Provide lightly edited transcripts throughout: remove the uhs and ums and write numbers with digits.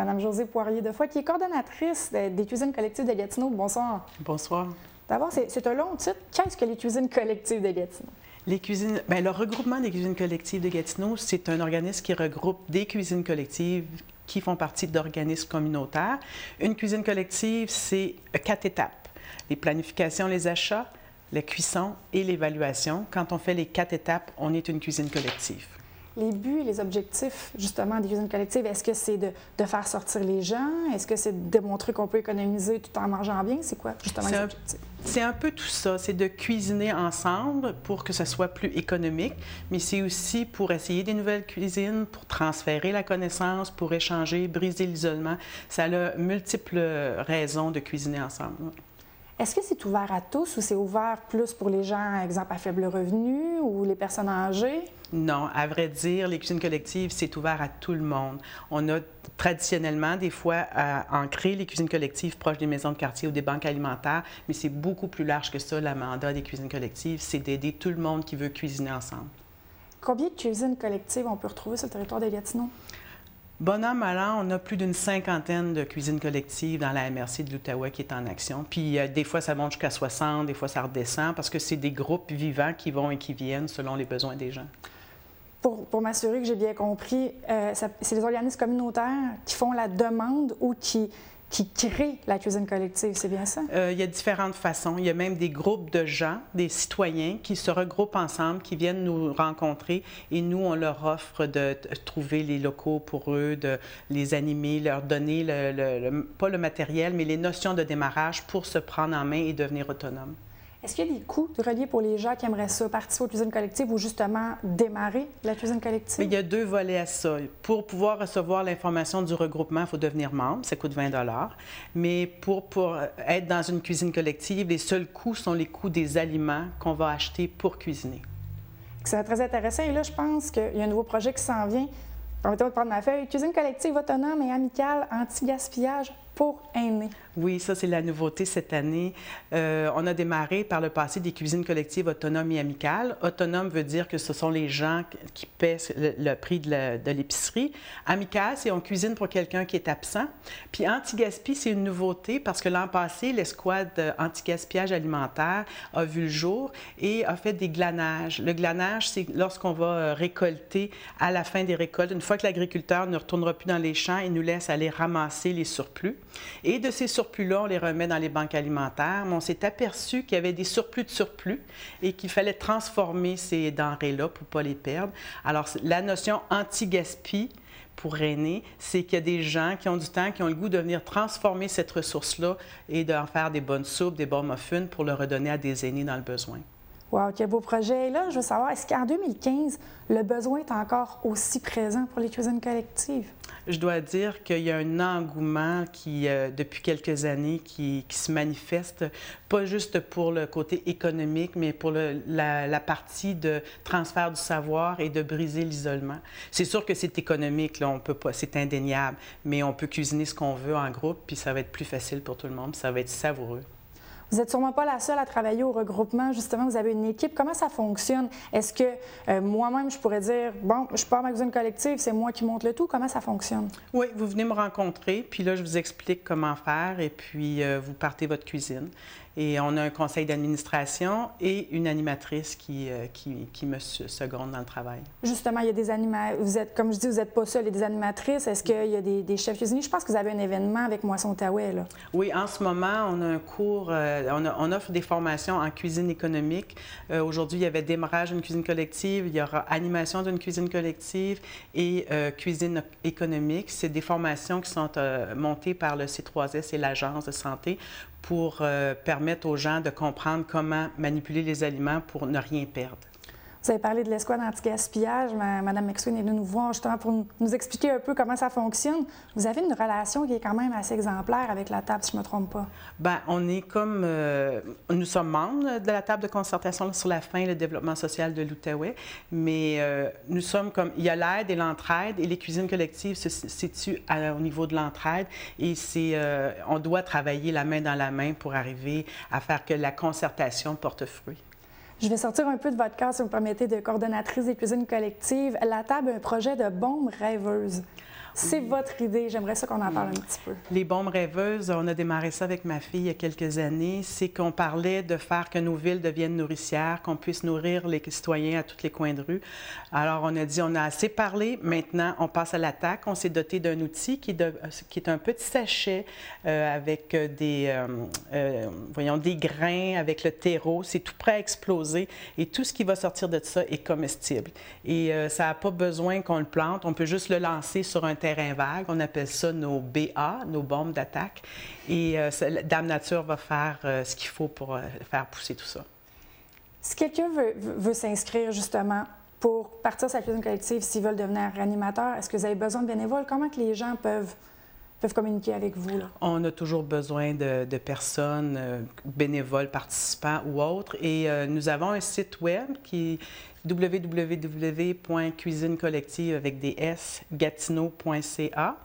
Mme Josée Poirier-Defoy, qui est coordonnatrice des cuisines collectives de Gatineau. Bonsoir. Bonsoir. D'abord, c'est un long titre. Qu'est-ce que les cuisines collectives de Gatineau? Les cuisines, le regroupement des cuisines collectives de Gatineau, c'est un organisme qui regroupe des cuisines collectives qui font partie d'organismes communautaires. Une cuisine collective, c'est 4 étapes. Les planifications, les achats, la cuisson et l'évaluation. Quand on fait les 4 étapes, on est une cuisine collective. Les buts et les objectifs, justement, des cuisines collectives, est-ce que c'est de faire sortir les gens? Est-ce que c'est de démontrer qu'on peut économiser tout en mangeant bien? C'est quoi, justement, les objectifs? C'est un peu tout ça. C'est de cuisiner ensemble pour que ce soit plus économique, mais c'est aussi pour essayer des nouvelles cuisines, pour transférer la connaissance, pour échanger, briser l'isolement. Ça a multiples raisons de cuisiner ensemble. Est-ce que c'est ouvert à tous ou c'est ouvert plus pour les gens, exemple, à faible revenu ou les personnes âgées? Non, à vrai dire, les cuisines collectives, c'est ouvert à tout le monde. On a traditionnellement, des fois, ancré les cuisines collectives proches des maisons de quartier ou des banques alimentaires, mais c'est beaucoup plus large que ça, le mandat des cuisines collectives. C'est d'aider tout le monde qui veut cuisiner ensemble. Combien de cuisines collectives on peut retrouver sur le territoire de Gatineau? Bon an, mal an, on a plus d'une 50aine de cuisines collectives dans la MRC de l'Outaouais qui est en action. Puis des fois, ça monte jusqu'à 60, des fois, ça redescend parce que c'est des groupes vivants qui vont et qui viennent selon les besoins des gens. Pour m'assurer que j'ai bien compris, c'est les organismes communautaires qui font la demande ou qui créent la cuisine collective, c'est bien ça? Il y a différentes façons. Il y a même des groupes de gens, des citoyens qui se regroupent ensemble, qui viennent nous rencontrer et nous, on leur offre de trouver les locaux pour eux, de les animer, leur donner pas le matériel, mais les notions de démarrage pour se prendre en main et devenir autonome. Est-ce qu'il y a des coûts reliés pour les gens qui aimeraient ça, participer aux cuisines collectives ou justement démarrer la cuisine collective? Mais il y a 2 volets à ça. Pour pouvoir recevoir l'information du regroupement, il faut devenir membre, ça coûte 20 $. Mais pour être dans une cuisine collective, les seuls coûts sont les coûts des aliments qu'on va acheter pour cuisiner. C'est très intéressant. Et là, je pense qu'il y a un nouveau projet qui s'en vient. Permettez-moi de prendre ma feuille. Cuisine collective autonome et amicale, anti-gaspillage pour aînés. Oui, ça, c'est la nouveauté cette année. On a démarré par le passé des cuisines collectives autonomes et amicales. Autonome veut dire que ce sont les gens qui paient le prix de l'épicerie. Amical, c'est on cuisine pour quelqu'un qui est absent. Puis anti-gaspi, c'est une nouveauté parce que l'an passé, l'escouade anti-gaspillage alimentaire a vu le jour et a fait des glanages. Le glanage, c'est lorsqu'on va récolter à la fin des récoltes. Une fois que l'agriculteur ne retournera plus dans les champs, il nous laisse aller ramasser les surplus. Et de ces surplus-là, on les remet dans les banques alimentaires, mais on s'est aperçu qu'il y avait des surplus de surplus et qu'il fallait transformer ces denrées-là pour ne pas les perdre. Alors, la notion anti-gaspi pour aînés, c'est qu'il y a des gens qui ont du temps, qui ont le goût de venir transformer cette ressource-là et d'en faire des bonnes soupes, des bons muffins pour le redonner à des aînés dans le besoin. Wow, quel beau projet. Et là, je veux savoir, est-ce qu'en 2015, le besoin est encore aussi présent pour les cuisines collectives? Je dois dire qu'il y a un engouement qui, depuis quelques années, qui se manifeste, pas juste pour le côté économique, mais pour la partie de transfert du savoir et de briser l'isolement. C'est sûr que c'est économique, là, on peut pas, c'est indéniable, mais on peut cuisiner ce qu'on veut en groupe, puis ça va être plus facile pour tout le monde, puis ça va être savoureux. Vous n'êtes sûrement pas la seule à travailler au regroupement. Justement, vous avez une équipe. Comment ça fonctionne? Est-ce que moi-même, je pourrais dire, bon, je pars ma cuisine collective, c'est moi qui monte le tout. Comment ça fonctionne? Oui, vous venez me rencontrer, puis là, je vous explique comment faire, et puis vous partez votre cuisine. Et on a un conseil d'administration et une animatrice qui me seconde dans le travail. Justement, il y a des animateurs. Vous êtes, comme je dis, vous n'êtes pas seul, il y a des animatrices. Est-ce qu'il y a des chefs cuisiniers? Je pense que vous avez un événement avec Moisson Outaouais, là. Oui, en ce moment, on a un cours, on offre des formations en cuisine économique. Aujourd'hui, il y avait démarrage d'une cuisine collective, il y aura animation d'une cuisine collective et cuisine économique. C'est des formations qui sont montées par le C3S et l'Agence de santé pour permettre aux gens de comprendre comment manipuler les aliments pour ne rien perdre. Vous avez parlé de l'escouade anti-gaspillage. Mme McSween est venue nous voir justement pour nous expliquer un peu comment ça fonctionne. Vous avez une relation qui est quand même assez exemplaire avec la table, si je ne me trompe pas. Bien, on est comme... nous sommes membres de la table de concertation sur la faim et le développement social de l'Outaouais, mais nous sommes comme... Il y a l'aide et l'entraide, et les cuisines collectives se situent au niveau de l'entraide, et on doit travailler la main dans la main pour arriver à faire que la concertation porte fruit. Je vais sortir un peu de votre cas, si vous me permettez, de coordonnatrice des cuisines collectives. La table a un projet de bombe rêveuse. C'est votre idée. J'aimerais ça qu'on en parle un petit peu. Les bombes rêveuses, on a démarré ça avec ma fille il y a quelques années. C'est qu'on parlait de faire que nos villes deviennent nourricières, qu'on puisse nourrir les citoyens à tous les coins de rue. Alors, on a dit, on a assez parlé. Maintenant, on passe à l'attaque. On s'est doté d'un outil qui est un petit sachet avec des grains, avec le terreau. C'est tout prêt à exploser. Et tout ce qui va sortir de ça est comestible. Et ça n'a pas besoin qu'on le plante. On peut juste le lancer sur un terrain vague. On appelle ça nos BA, nos bombes d'attaque. Et Dame Nature va faire ce qu'il faut pour faire pousser tout ça. Si quelqu'un veut s'inscrire justement pour partir sur la cuisine collective, s'ils veulent devenir animateurs, est-ce que vous avez besoin de bénévoles? Comment que les gens peuvent communiquer avec vous, là? On a toujours besoin de personnes, bénévoles, participants ou autres. Et nous avons un site web qui est www.cuisinecollective avec des S, gatineau.ca,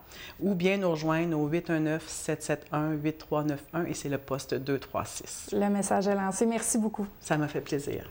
ou bien nous rejoindre au 819-771-8391 et c'est le poste 236. Le message est lancé. Merci beaucoup. Ça m'a fait plaisir.